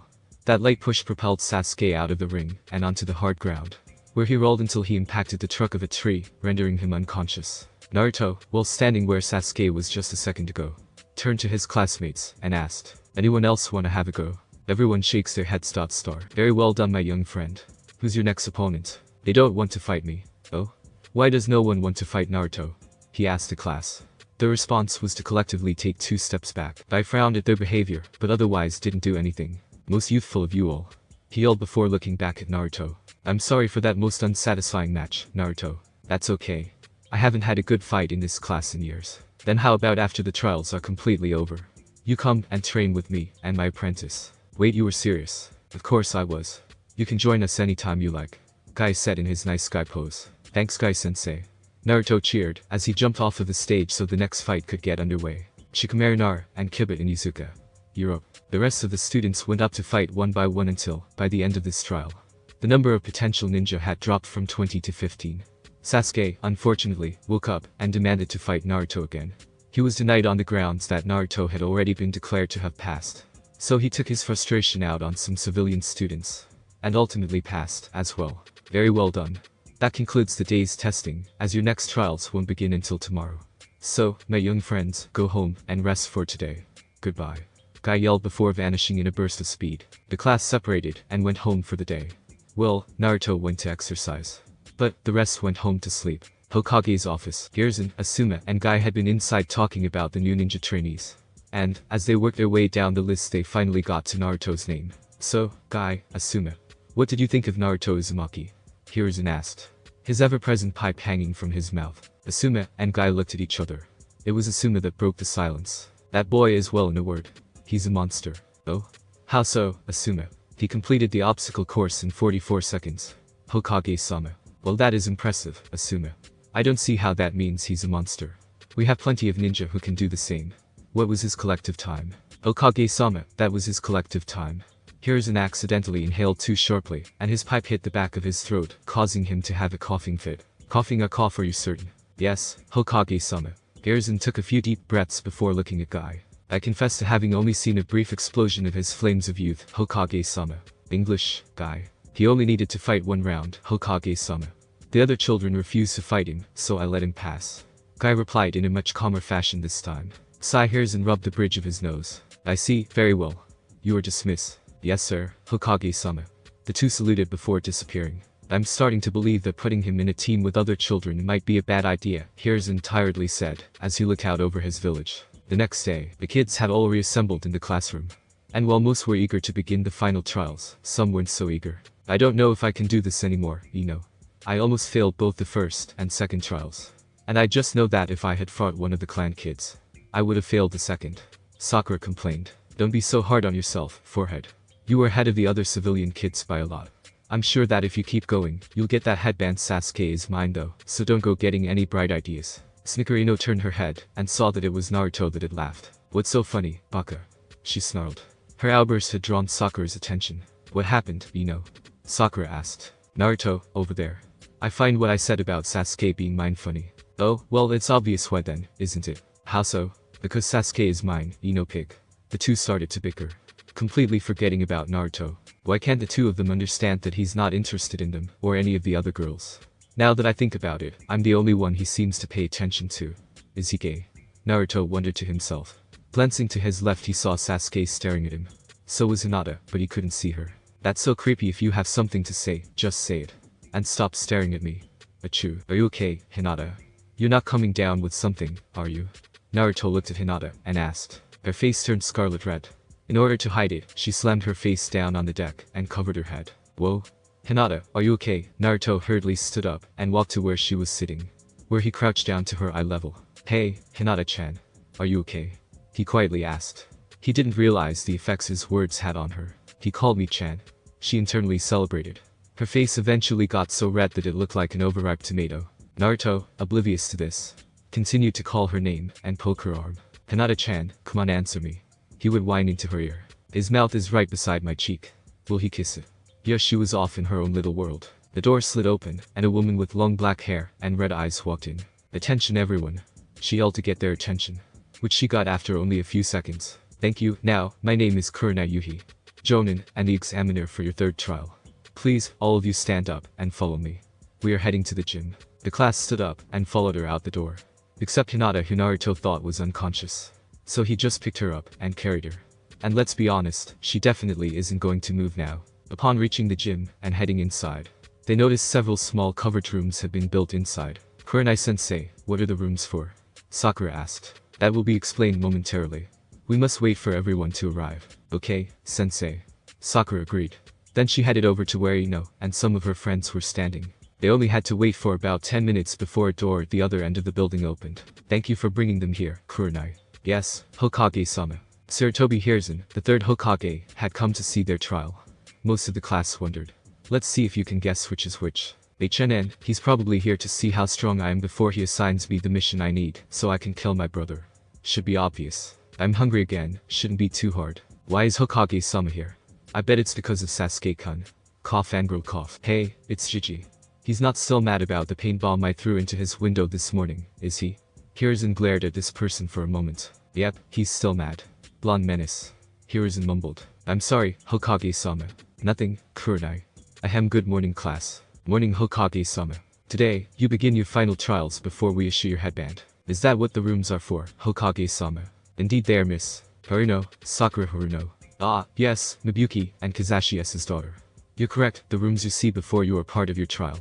[SPEAKER 1] That light push propelled Sasuke out of the ring and onto the hard ground, where he rolled until he impacted the trunk of a tree, rendering him unconscious. Naruto, while standing where Sasuke was just a second ago, turned to his classmates and asked, anyone else wanna have a go? Everyone shakes their heads. Star. Very well done, my young friend. Who's your next opponent? They don't want to fight me. Oh? Why does no one want to fight Naruto? He asked the class. The response was to collectively take 2 steps back. I frowned at their behavior, but otherwise didn't do anything. Most youthful of you all. He yelled before looking back at Naruto. I'm sorry for that most unsatisfying match, Naruto. That's okay. I haven't had a good fight in this class in years. Then how about after the trials are completely over? You come and train with me and my apprentice. Wait, you were serious? Of course I was. You can join us anytime you like. Guy said in his nice guy pose. Thanks, Guy-sensei. Naruto cheered as he jumped off of the stage so the next fight could get underway. Shikamaru and Kiba and Izuka. Europe. The rest of the students went up to fight one by one until, by the end of this trial, the number of potential ninja had dropped from 20 to 15. Sasuke, unfortunately, woke up and demanded to fight Naruto again. He was denied on the grounds that Naruto had already been declared to have passed. So he took his frustration out on some civilian students. And ultimately passed, as well. Very well done. That concludes the day's testing, as your next trials won't begin until tomorrow. So, my young friends, go home and rest for today. Goodbye. Guy yelled before vanishing in a burst of speed. The class separated and went home for the day. Well, Naruto went to exercise. But the rest went home to sleep. Hokage's office, Gearzen, Asuma, and Guy had been inside talking about the new ninja trainees. And, as they worked their way down the list, they finally got to Naruto's name. So, Guy, Asuma, what did you think of Naruto Uzumaki? Gearzen asked, his ever-present pipe hanging from his mouth. Asuma and Guy looked at each other. It was Asuma that broke the silence. That boy is well, in a word. He's a monster. Oh? How so, Asuma? He completed the obstacle course in 44 seconds. Hokage-sama. Well, that is impressive, Asuma. I don't see how that means he's a monster. We have plenty of ninja who can do the same. What was his collective time? Hokage-sama, that was his collective time. Hiruzen accidentally inhaled too sharply, and his pipe hit the back of his throat, causing him to have a coughing fit. Coughing a cough, are you certain? Yes, Hokage-sama. Hiruzen took a few deep breaths before looking at Guy. I confess to having only seen a brief explosion of his flames of youth, Hokage-sama. English, Guy. He only needed to fight one round, Hokage-sama. The other children refused to fight him, so I let him pass. Guy replied in a much calmer fashion this time. Hiruzen rubbed the bridge of his nose. I see, very well. You are dismissed. Yes sir, Hokage-sama. The two saluted before disappearing. I'm starting to believe that putting him in a team with other children might be a bad idea, Hiruzen tiredly said, as he looked out over his village. The next day, the kids had all reassembled in the classroom. And while most were eager to begin the final trials, some weren't so eager. I don't know if I can do this anymore, you know. I almost failed both the first and second trials. And I just know that if I had fought one of the clan kids, I would have failed the second. Sakura complained. Don't be so hard on yourself, forehead. You were ahead of the other civilian kids by a lot. I'm sure that if you keep going, you'll get that headband. Sasuke is mine though, so don't go getting any bright ideas. Snickerino turned her head, and saw that it was Naruto that had laughed. What's so funny, Baka? She snarled. Her outburst had drawn Sakura's attention. What happened, Ino? Sakura asked. Naruto, over there. I find what I said about Sasuke being mine funny. Oh, well it's obvious why then, isn't it? How so? Because Sasuke is mine, Ino pig. The two started to bicker. Completely forgetting about Naruto. Why can't the two of them understand that he's not interested in them, or any of the other girls? Now that I think about it, I'm the only one he seems to pay attention to. Is he gay? Naruto wondered to himself. Glancing to his left he saw Sasuke staring at him. So was Hinata, but he couldn't see her. That's so creepy. If you have something to say, just say it. And stop staring at me. Achoo. Are you okay, Hinata? You're not coming down with something, are you? Naruto looked at Hinata, and asked. Her face turned scarlet red. In order to hide it, she slammed her face down on the deck, and covered her head. Whoa. Hinata, are you okay? Naruto hurriedly stood up, and walked to where she was sitting. Where he crouched down to her eye level. Hey, Hinata-chan. Are you okay? He quietly asked. He didn't realize the effects his words had on her. He called me Chan. She internally celebrated. Her face eventually got so red that it looked like an overripe tomato. Naruto, oblivious to this, continued to call her name, and poke her arm. Hinata-chan, come on, answer me. He would whine into her ear. His mouth is right beside my cheek. Will he kiss it? Yes, she was off in her own little world. The door slid open, and a woman with long black hair and red eyes walked in. Attention everyone. She yelled to get their attention. Which she got after only a few seconds. Thank you. Now, my name is Kurenai Yuhi. Jonin, and the examiner for your third trial. Please, all of you stand up, and follow me. We are heading to the gym. The class stood up, and followed her out the door. Except Hinata, who Naruto thought was unconscious. So he just picked her up, and carried her. And let's be honest, she definitely isn't going to move now. Upon reaching the gym, and heading inside, they noticed several small covered rooms had been built inside. Kurenai-sensei, what are the rooms for? Sakura asked. That will be explained momentarily. We must wait for everyone to arrive. Okay, sensei. Sakura agreed. Then she headed over to where Ino and some of her friends were standing. They only had to wait for about 10 minutes before a door at the other end of the building opened. Thank you for bringing them here, Kurenai. Yes, Hokage-sama. Sarutobi Hiruzen, the third Hokage, had come to see their trial. Most of the class wondered. Let's see if you can guess which is which. Kenaren, he's probably here to see how strong I am before he assigns me the mission I need, so I can kill my brother. Should be obvious. I'm hungry again, shouldn't be too hard. Why is Hokage-sama here? I bet it's because of Sasuke-kun. Cough and grow cough. Hey, it's Gigi. He's not still mad about the paint bomb I threw into his window this morning, is he? Hiruzen glared at this person for a moment. Yep, he's still mad. Blonde menace. Hiruzen mumbled. I'm sorry, Hokage-sama. Nothing, Kurenai. Ahem. Good morning class. Morning Hokage-sama. Today, you begin your final trials before we issue your headband. Is that what the rooms are for, Hokage-sama? Indeed they are, Miss Haruno, Sakura Haruno. Ah, yes, Nobuki, and Kazashi S's daughter. You're correct, the rooms you see before you are part of your trial.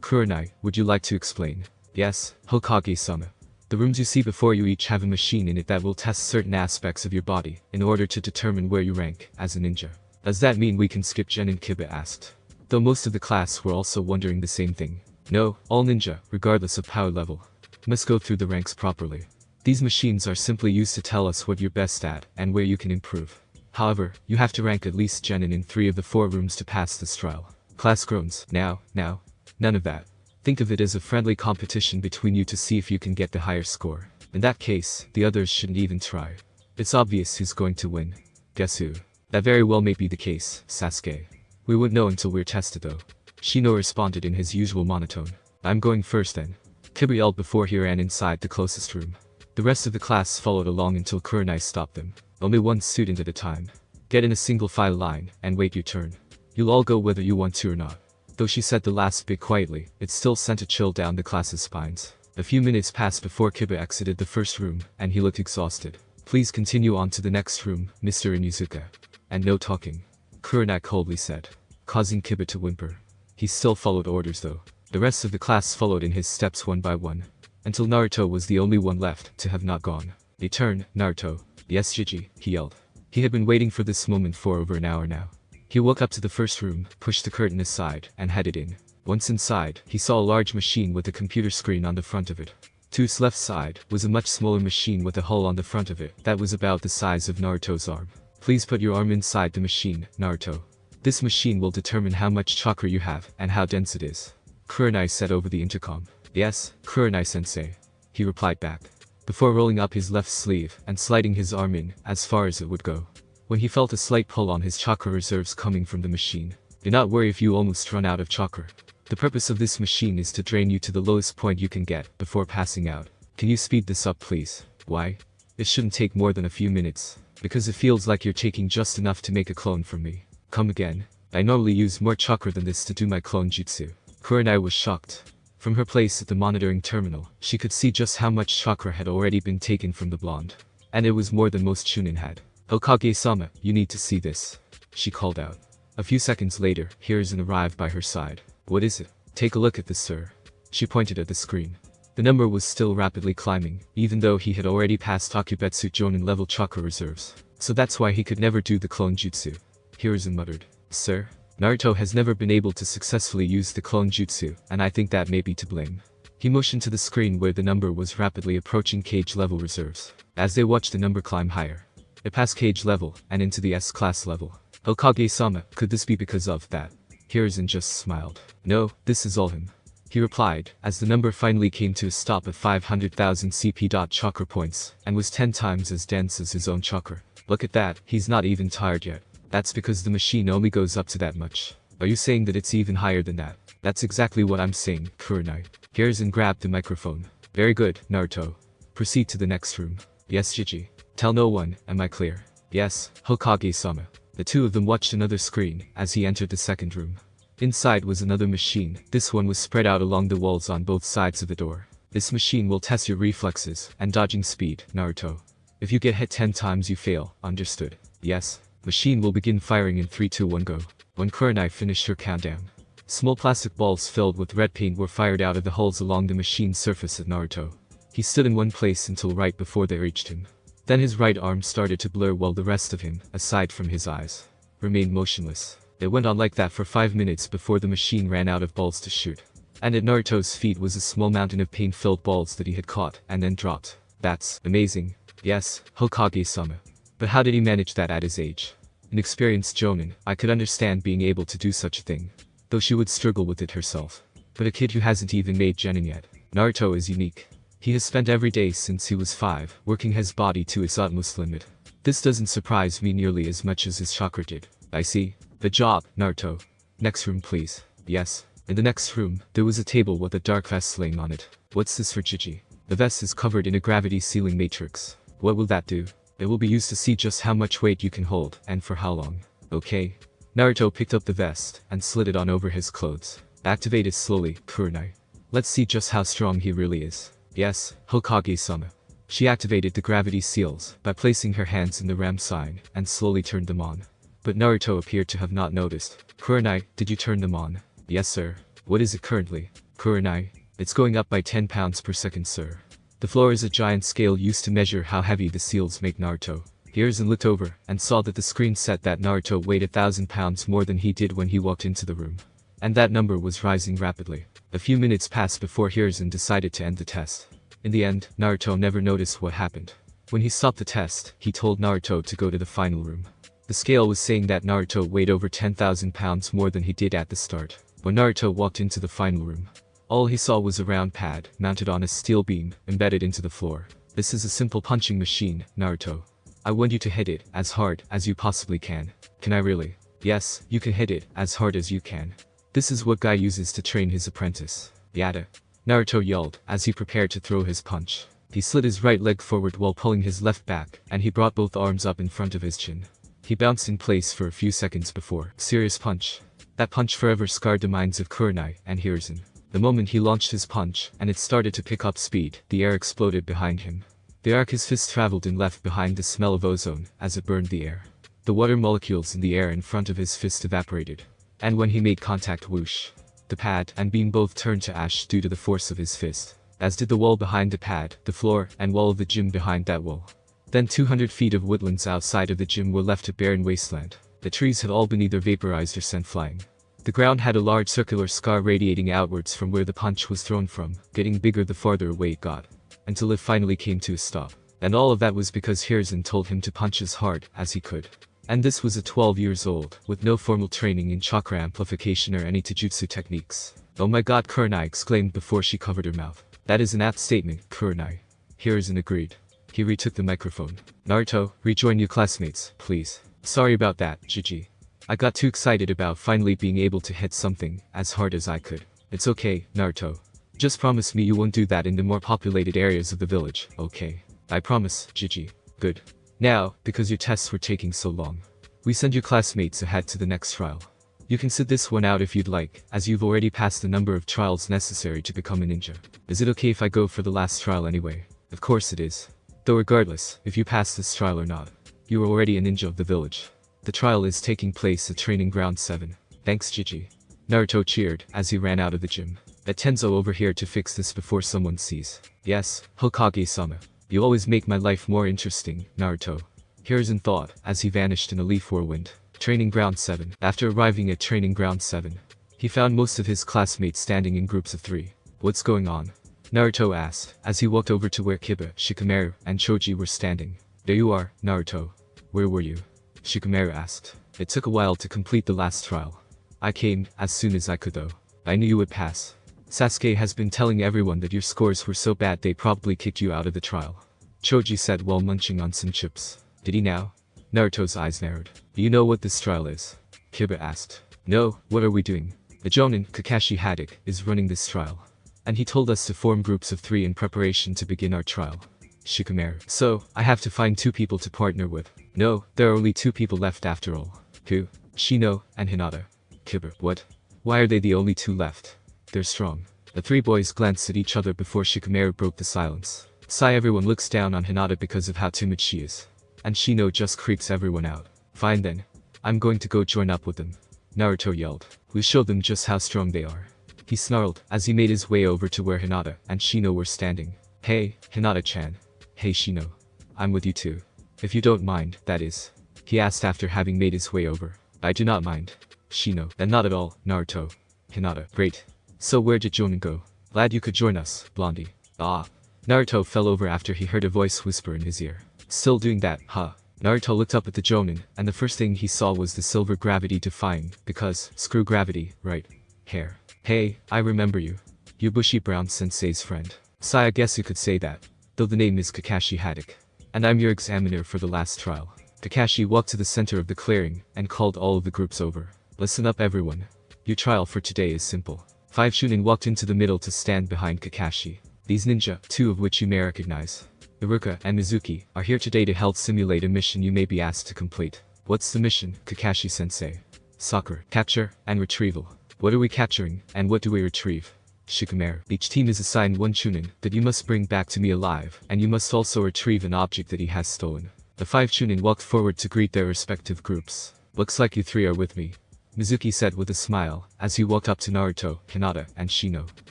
[SPEAKER 1] Kurenai, would you like to explain? Yes, Hokage-sama. The rooms you see before you each have a machine in it that will test certain aspects of your body, in order to determine where you rank, as a ninja. Does that mean we can skip Gen and Kiba asked? Though most of the class were also wondering the same thing. No, all ninja, regardless of power level, must go through the ranks properly. These machines are simply used to tell us what you're best at, and where you can improve. However, you have to rank at least Genin in 3 of the 4 rooms to pass this trial. Class groans. Now, none of that. Think of it as a friendly competition between you to see if you can get the higher score. In that case, the others shouldn't even try. It's obvious who's going to win. Guess who? That very well may be the case, Sasuke. We wouldn't know until we're tested though. Shino responded in his usual monotone. I'm going first then. Kiba yelled before he ran inside the closest room. The rest of the class followed along until Kurenai stopped them. Only one student at a time. Get in a single file line, and wait your turn. You'll all go whether you want to or not. Though she said the last bit quietly, it still sent a chill down the class's spines. A few minutes passed before Kiba exited the first room, and he looked exhausted. Please continue on to the next room, Mr. Inuzuka. And no talking. Kurenai coldly said, causing Kiba to whimper. He still followed orders though. The rest of the class followed in his steps one by one. Until Naruto was the only one left to have not gone. A turn, Naruto. Yes, Gigi, he yelled. He had been waiting for this moment for over an hour now. He walked up to the first room, pushed the curtain aside, and headed in. Once inside, he saw a large machine with a computer screen on the front of it. To its left side was a much smaller machine with a hole on the front of it that was about the size of Naruto's arm. Please put your arm inside the machine, Naruto. This machine will determine how much chakra you have and how dense it is. Kurenai said over the intercom. Yes, Kurenai-sensei. He replied back, before rolling up his left sleeve and sliding his arm in as far as it would go. When he felt a slight pull on his chakra reserves coming from the machine. Do not worry if you almost run out of chakra. The purpose of this machine is to drain you to the lowest point you can get before passing out. Can you speed this up please? Why? It shouldn't take more than a few minutes. Because it feels like you're taking just enough to make a clone from me. Come again. I normally use more chakra than this to do my clone jutsu. Kurenai was shocked. From her place at the monitoring terminal, she could see just how much chakra had already been taken from the blonde. And it was more than most Chunin had. Hokage-sama, you need to see this. She called out. A few seconds later, Hiruzen arrived by her side. What is it? Take a look at this, sir. She pointed at the screen. The number was still rapidly climbing, even though he had already passed Takubetsu Jonin level chakra reserves. So that's why he could never do the clone jutsu. Hiruzen muttered. Sir? Naruto has never been able to successfully use the clone jutsu, and I think that may be to blame. He motioned to the screen where the number was rapidly approaching cage level reserves. As they watched the number climb higher, it passed cage level and into the S-class level. Hokage-sama, could this be because of that? Hiruzen just smiled. No, this is all him. He replied, as the number finally came to a stop at 500,000 CP. Chakra points, and was 10 times as dense as his own chakra. Look at that, he's not even tired yet. That's because the machine only goes up to that much. Are you saying that it's even higher than that? That's exactly what I'm saying, Kurenai. Hiruzen grabbed the microphone. Very good, Naruto. Proceed to the next room. Yes, Gigi. Tell no one, am I clear? Yes, Hokage-sama. The two of them watched another screen as he entered the second room. Inside was another machine. This one was spread out along the walls on both sides of the door. This machine will test your reflexes and dodging speed, Naruto. If you get hit 10 times you fail, understood? Yes. Machine will begin firing in 3, 2, 1 go. When Kurenai finished her countdown, small plastic balls filled with red paint were fired out of the holes along the machine's surface at Naruto. He stood in one place until right before they reached him. Then his right arm started to blur while the rest of him, aside from his eyes, remained motionless. It went on like that for 5 minutes before the machine ran out of balls to shoot. And at Naruto's feet was a small mountain of paint-filled balls that he had caught and then dropped. That's amazing. Yes, Hokage-sama. But how did he manage that at his age? An experienced Jonin, I could understand being able to do such a thing. Though she would struggle with it herself. But a kid who hasn't even made genin yet. Naruto is unique. He has spent every day since he was 5, working his body to its utmost limit. This doesn't surprise me nearly as much as his chakra did. I see. Good job, Naruto. Next room please. Yes. In the next room, there was a table with a dark vest laying on it. What's this for, Gigi? The vest is covered in a gravity sealing matrix. What will that do? It will be used to see just how much weight you can hold, and for how long. Okay. Naruto picked up the vest, and slid it on over his clothes. Activate it slowly, Kurenai. Let's see just how strong he really is. Yes, Hokage-sama. She activated the gravity seals, by placing her hands in the ram sign, and slowly turned them on. But Naruto appeared to have not noticed. Kurenai, did you turn them on? Yes sir. What is it currently? Kurenai. It's going up by 10 pounds per second sir. The floor is a giant scale used to measure how heavy the seals make Naruto. Hiruzen looked over, and saw that the screen said that Naruto weighed 1,000 pounds more than he did when he walked into the room. And that number was rising rapidly. A few minutes passed before Hiruzen decided to end the test. In the end, Naruto never noticed what happened. When he stopped the test, he told Naruto to go to the final room. The scale was saying that Naruto weighed over 10,000 pounds more than he did at the start. When Naruto walked into the final room, all he saw was a round pad, mounted on a steel beam, embedded into the floor. This is a simple punching machine, Naruto. I want you to hit it as hard as you possibly can. Can I really? Yes, you can hit it as hard as you can. This is what guy uses to train his apprentice. Yada. Naruto yelled as he prepared to throw his punch. He slid his right leg forward while pulling his left back, and he brought both arms up in front of his chin. He bounced in place for a few seconds before serious punch. That punch forever scarred the minds of Kurenai and Hiruzen. The moment he launched his punch, and it started to pick up speed, the air exploded behind him. The arc his fist traveled and left behind the smell of ozone as it burned the air. The water molecules in the air in front of his fist evaporated. And when he made contact, whoosh. The pad and beam both turned to ash due to the force of his fist. As did the wall behind the pad, the floor, and wall of the gym behind that wall. Then 200 feet of woodlands outside of the gym were left a barren wasteland. The trees had all been either vaporized or sent flying. The ground had a large circular scar radiating outwards from where the punch was thrown from, getting bigger the farther away it got. Until it finally came to a stop. And all of that was because Hiruzen told him to punch as hard as he could. And this was at 12 years old, with no formal training in chakra amplification or any taijutsu techniques. Oh my god, Kurenai exclaimed before she covered her mouth. That is an apt statement, Kurenai. Hiruzen agreed. He retook the microphone. Naruto, rejoin your classmates, please. Sorry about that, Gigi. I got too excited about finally being able to hit something as hard as I could. It's okay, Naruto. Just promise me you won't do that in the more populated areas of the village, okay? I promise, Gigi. Good. Now, because your tests were taking so long, we send your classmates ahead to the next trial. You can sit this one out if you'd like, as you've already passed the number of trials necessary to become a ninja. Is it okay if I go for the last trial anyway? Of course it is. Though regardless, if you pass this trial or not, you are already a ninja of the village. The trial is taking place at Training Ground 7. Thanks, Gigi. Naruto cheered as he ran out of the gym. Let Tenzo over here to fix this before someone sees. Yes, Hokage-sama. You always make my life more interesting, Naruto. Hiruzen thought as he vanished in a leaf whirlwind. Training Ground 7. After arriving at Training Ground 7, he found most of his classmates standing in groups of 3. What's going on? Naruto asked as he walked over to where Kiba, Shikamaru, and Choji were standing. There you are, Naruto. Where were you? Shikamaru asked. It took a while to complete the last trial. I came as soon as I could though. I knew you would pass. Sasuke has been telling everyone that your scores were so bad they probably kicked you out of the trial. Choji said while munching on some chips. Did he now? Naruto's eyes narrowed. Do you know what this trial is? Kiba asked. No, what are we doing? The Jonin, Kakashi Haddock, is running this trial. And he told us to form groups of 3 in preparation to begin our trial. Shikamaru. So, I have to find 2 people to partner with. No, there are only 2 people left after all. Who? Shino and Hinata. Kiba. What? Why are they the only 2 left? They're strong. The 3 boys glanced at each other before Shikamaru broke the silence. Sigh, everyone looks down on Hinata because of how timid she is. And Shino just creeps everyone out. Fine then. I'm going to go join up with them. Naruto yelled. We'll show them just how strong they are. He snarled as he made his way over to where Hinata and Shino were standing. Hey, Hinata-chan. Hey Shino. I'm with you too. If you don't mind, that is. He asked after having made his way over. I do not mind. Shino. Then not at all, Naruto. Hinata. Great. So where did Jonin go? Glad you could join us, Blondie. Ah. Naruto fell over after he heard a voice whisper in his ear. Still doing that, huh? Naruto looked up at the Jonin, and the first thing he saw was the silver gravity defying, because, screw gravity, right? Hair. Hey, I remember you. You're Bushy Brown Sensei's friend. Sigh, I guess you could say that. Though the name is Kakashi Haddock. And I'm your examiner for the last trial. Kakashi walked to the center of the clearing, and called all of the groups over. Listen up everyone. Your trial for today is simple. 5 Chunin walked into the middle to stand behind Kakashi. These ninja, 2 of which you may recognize, Iruka and Mizuki, are here today to help simulate a mission you may be asked to complete. What's the mission, Kakashi-sensei? Sakura. Capture and retrieval. What are we capturing, and what do we retrieve? Shikamaru. Each team is assigned 1 Chunin that you must bring back to me alive, and you must also retrieve an object that he has stolen. The 5 Chunin walked forward to greet their respective groups. Looks like you 3 are with me, Mizuki said with a smile, as he walked up to Naruto, Hinata, and Shino.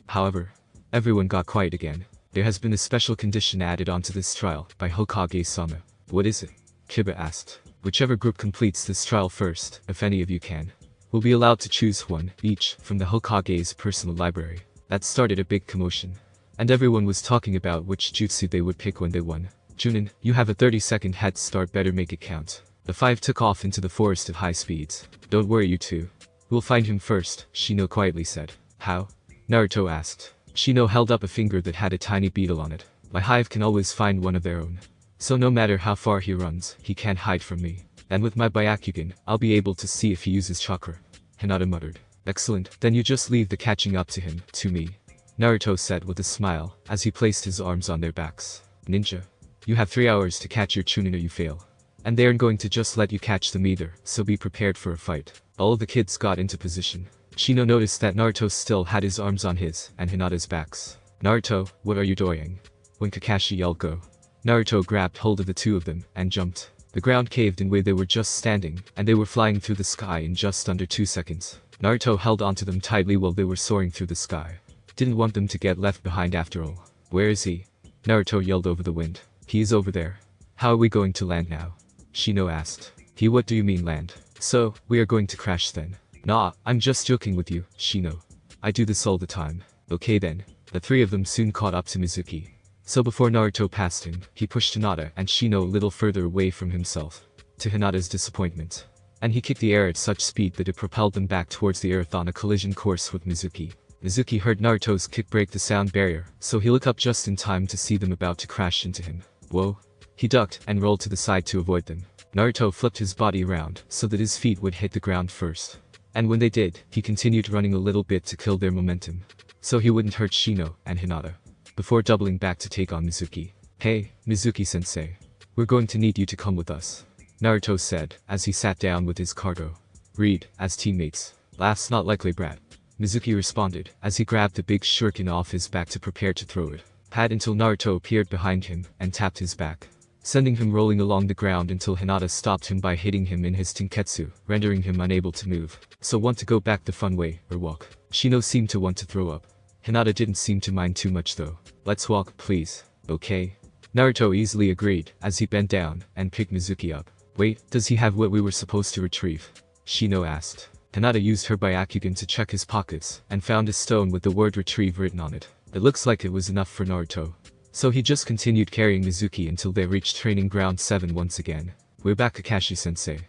[SPEAKER 1] However, everyone got quiet again. There has been a special condition added onto this trial by Hokage-sama. What is it? Kiba asked. Whichever group completes this trial first, if any of you can, will be allowed to choose 1 each from the Hokage's personal library. That started a big commotion. And everyone was talking about which jutsu they would pick when they won. Chunin, you have a 30-second head start, better make it count. The 5 took off into the forest at high speeds. Don't worry you 2. We'll find him first, Shino quietly said. How? Naruto asked. Shino held up a finger that had a tiny beetle on it. My hive can always find one of their own. So no matter how far he runs, he can't hide from me. And with my Byakugan, I'll be able to see if he uses chakra. Hinata muttered. Excellent, then you just leave the catching up to him, to me. Naruto said with a smile, as he placed his arms on their backs. Ninja. You have 3 hours to catch your Chunin or you fail. And they aren't going to just let you catch them either, so be prepared for a fight. All of the kids got into position. Shino noticed that Naruto still had his arms on his and Hinata's backs. Naruto, what are you doing? When Kakashi yelled go, Naruto grabbed hold of the two of them and jumped. The ground caved in where they were just standing, and they were flying through the sky in just under 2 seconds. Naruto held onto them tightly while they were soaring through the sky. Didn't want them to get left behind after all. Where is he? Naruto yelled over the wind. He's over there. How are we going to land now? Shino asked. What do you mean land? So, we are going to crash then. Nah, I'm just joking with you, Shino. I do this all the time. Okay then. The three of them soon caught up to Mizuki. So before Naruto passed him, he pushed Hinata and Shino a little further away from himself. To Hinata's disappointment. And he kicked the air at such speed that it propelled them back towards the earth on a collision course with Mizuki. Mizuki heard Naruto's kick break the sound barrier, so he looked up just in time to see them about to crash into him. Whoa. He ducked and rolled to the side to avoid them. Naruto flipped his body around so that his feet would hit the ground first. And when they did, he continued running a little bit to kill their momentum, so he wouldn't hurt Shino and Hinata, before doubling back to take on Mizuki. Hey, Mizuki-sensei. We're going to need you to come with us, Naruto said, as he sat down with his cargo. Read, as teammates. Laughs not likely, brat. Mizuki responded, as he grabbed the big shuriken off his back to prepare to throw it. Had until Naruto appeared behind him and tapped his back, sending him rolling along the ground until Hinata stopped him by hitting him in his Tenketsu, rendering him unable to move. So want to go back the fun way, or walk? Shino seemed to want to throw up. Hinata didn't seem to mind too much though. Let's walk, please. Okay. Naruto easily agreed, as he bent down and picked Mizuki up. Wait, does he have what we were supposed to retrieve? Shino asked. Hinata used her Byakugan to check his pockets and found a stone with the word retrieve written on it. It looks like it was enough for Naruto. So he just continued carrying Mizuki until they reached training ground 7 once again. We're back, Kakashi-sensei.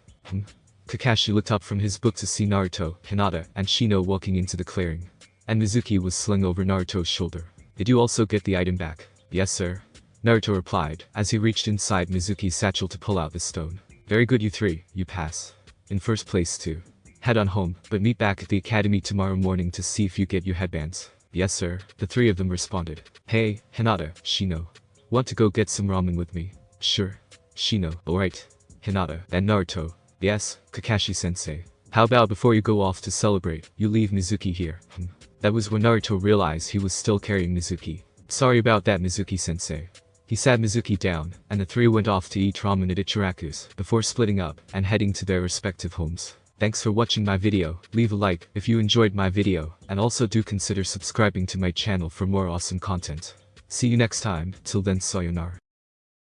[SPEAKER 1] Kakashi looked up from his book to see Naruto, Hinata, and Shino walking into the clearing. And Mizuki was slung over Naruto's shoulder. Did you also get the item back? Yes, sir. Naruto replied, as he reached inside Mizuki's satchel to pull out the stone. Very good, you three, you pass. In first place too. Head on home, but meet back at the academy tomorrow morning to see if you get your headbands. Yes, sir, the three of them responded. Hey, Hinata, Shino. Want to go get some ramen with me? Sure. Shino, alright. Hinata, and Naruto. Yes, Kakashi-sensei. How about before you go off to celebrate, you leave Mizuki here? That was when Naruto realized he was still carrying Mizuki. Sorry about that, Mizuki-sensei. He sat Mizuki down, and the three went off to eat ramen at Ichiraku's, before splitting up and heading to their respective homes. Thanks for watching my video. Leave a like if you enjoyed my video, and also do consider subscribing to my channel for more awesome content. See you next time, till then sayonara.